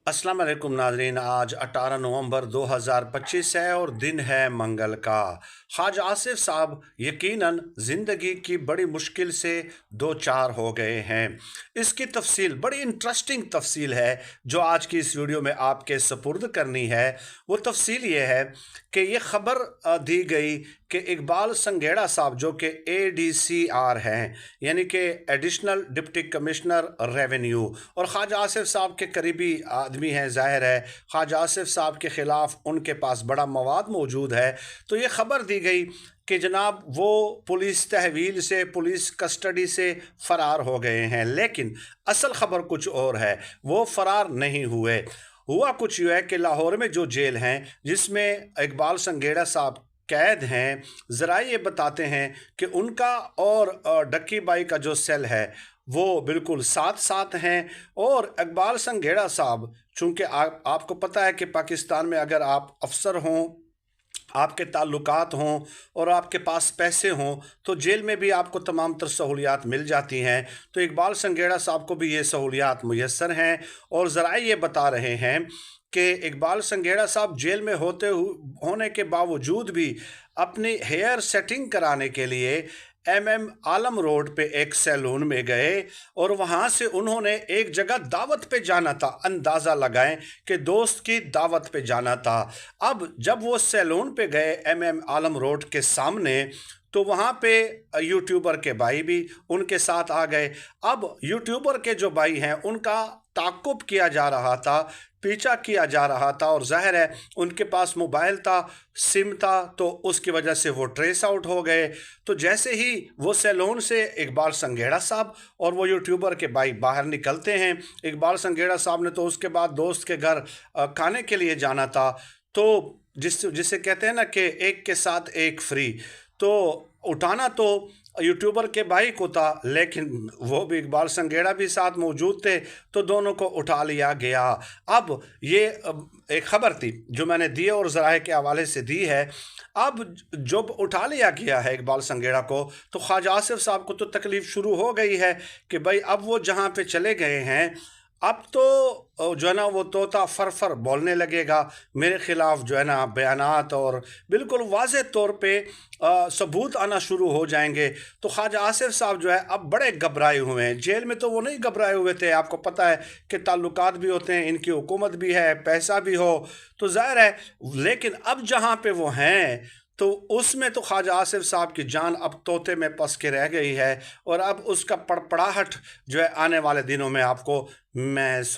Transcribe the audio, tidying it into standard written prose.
अस्सलाम वालेकुम नाज़रीन। आज 18 नवंबर 2025 है और दिन है मंगल का। ख्वाजा आसिफ साहब यकीनन ज़िंदगी की बड़ी मुश्किल से दो चार हो गए हैं। इसकी तफसील बड़ी इंटरेस्टिंग तफसील है जो आज की इस वीडियो में आपके सपुर्द करनी है। वो तफसील ये है कि ये ख़बर दी गई कि इकबाल संघेड़ा साहब जो कि ADCR हैं, यानी कि एडिशनल डिप्टी कमिश्नर रेवेन्यू, और ख्वाजा आसिफ साहब के करीबी आदमी हैं, ज़ाहिर है ख्वाजा आसिफ साहब के ख़िलाफ़ उनके पास बड़ा मवाद मौजूद है। तो ये ख़बर दी गई कि जनाब वो पुलिस तहवील से, पुलिस कस्टडी से फ़रार हो गए हैं, लेकिन असल ख़बर कुछ और है। वो फ़रार नहीं हुए। हुआ कुछ यूँ है कि लाहौर में जो जेल हैं जिसमें इकबाल संघेड़ा साहब कैद हैं, ज़रा ये बताते हैं कि उनका और डक्की बाई का जो सेल है वो बिल्कुल साथ साथ हैं। और इकबाल संघेड़ा साहब, चूँकि आपको पता है कि पाकिस्तान में अगर आप अफसर हों, आपके ताल्लुकात हों और आपके पास पैसे हों तो जेल में भी आपको तमाम तर सहूलियात मिल जाती हैं। तो इकबाल संघेड़ा साहब को भी ये सहूलियात मुयस्सर हैं और ज़राए ये बता रहे हैं कि इकबाल संघेड़ा साहब जेल में होने के बावजूद भी अपनी हेयर सेटिंग कराने के लिए आलम रोड पे एक सैलून में गए और वहाँ से उन्होंने एक जगह दावत पे जाना था। अंदाज़ा लगाएं कि दोस्त की दावत पे जाना था। अब जब वो सैलून पे गए आलम रोड के सामने, तो वहाँ पे यूट्यूबर के भाई भी उनके साथ आ गए। अब यूट्यूबर के जो भाई हैं उनका ताक़ुब किया जा रहा था, पीछा किया जा रहा था, और ज़ाहिर है उनके पास मोबाइल था, सिम था, तो उसकी वजह से वो ट्रेस आउट हो गए। तो जैसे ही वो सैलून से इकबाल संघेड़ा साहब और वो यूट्यूबर के भाई बाहर निकलते हैं, इकबाल संघेड़ा साहब ने तो उसके बाद दोस्त के घर खाने के लिए जाना था। तो जिसे कहते हैं ना कि एक के साथ एक फ्री, तो उठाना तो यूट्यूबर के भाई को था, लेकिन वो भी इकबाल संघेड़ा भी साथ मौजूद थे, तो दोनों को उठा लिया गया। अब ये एक ख़बर थी जो मैंने दी और ज़राए के हवाले से दी है। अब जब उठा लिया गया है इकबाल संघेड़ा को, तो ख्वाजा आसिफ साहब को तो तकलीफ़ शुरू हो गई है कि भाई अब वो जहाँ पे चले गए हैं, अब तो जो है ना वो तोता फर बोलने लगेगा, मेरे ख़िलाफ़ जो है ना बयानात और बिल्कुल वाज़ेह तौर पे सबूत आना शुरू हो जाएंगे। तो ख्वाजा आसिफ साहब जो है अब बड़े घबराए हुए हैं। जेल में तो वो नहीं घबराए हुए थे, आपको पता है कि ताल्लुकात भी होते हैं, इनकी हुकूमत भी है, पैसा भी हो, तो ज़ाहिर है। लेकिन अब जहाँ पे वो हैं तो उसमें तो ख्वाजा आसिफ साहब की जान अब तोते में फंस के रह गई है, और अब उसका पड़पड़ाहट जो है आने वाले दिनों में आपको महसूस